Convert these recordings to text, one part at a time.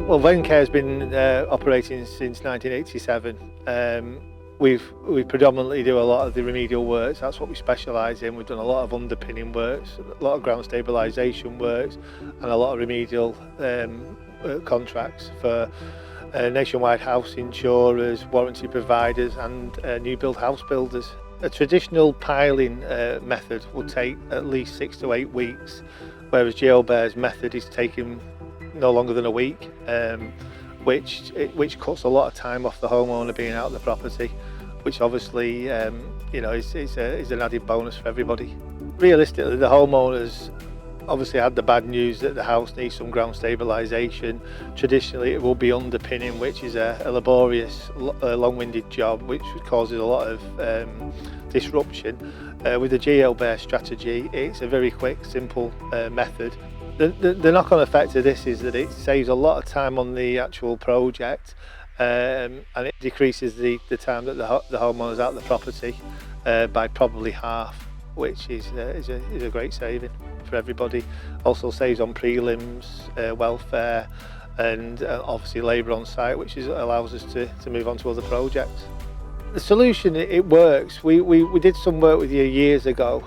Well, Vencare has been operating since 1987. We predominantly do a lot of the remedial works. That's what we specialise in. We've done a lot of underpinning works, a lot of ground stabilisation works, and a lot of remedial contracts for nationwide house insurers, warranty providers, and new build house builders. A traditional piling method will take at least 6 to 8 weeks, whereas Geobear's method is taking no longer than a week, which cuts a lot of time off the homeowner being out of the property, which obviously is an added bonus for everybody. Realistically, the homeowners obviously had the bad news that the house needs some ground stabilisation. Traditionally it will be underpinning, which is a laborious, long-winded job which causes a lot of disruption. With the Geobear strategy, it's a very quick, simple method. The knock-on effect of this is that it saves a lot of time on the actual project, and it decreases the time that the homeowner's out of the property by probably half, which is a great saving for everybody. Also saves on prelims, welfare, and obviously labour on site, which allows us to move on to other projects. The solution, it works. We did some work with you years ago,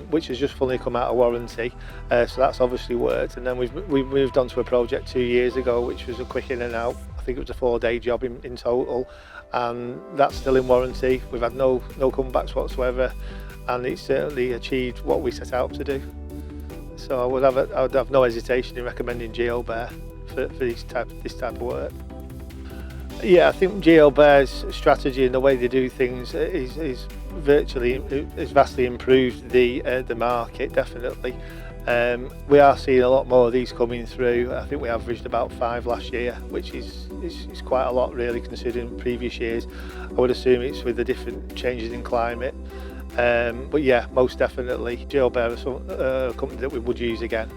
which has just fully come out of warranty, so that's obviously worked. And then we moved on to a project 2 years ago, which was a quick in and out. I think it was a 4-day job in total, and that's still in warranty. We've had no comebacks whatsoever, and it's certainly achieved what we set out to do. So I would have no hesitation in recommending Geobear for this type of work. Yeah, I think Geobear's strategy and the way they do things is vastly improved the market, definitely. We are seeing a lot more of these coming through. I think we averaged about 5 last year, which is quite a lot really considering previous years. I would assume it's with the different changes in climate. But yeah, most definitely Geobear is a company that we would use again.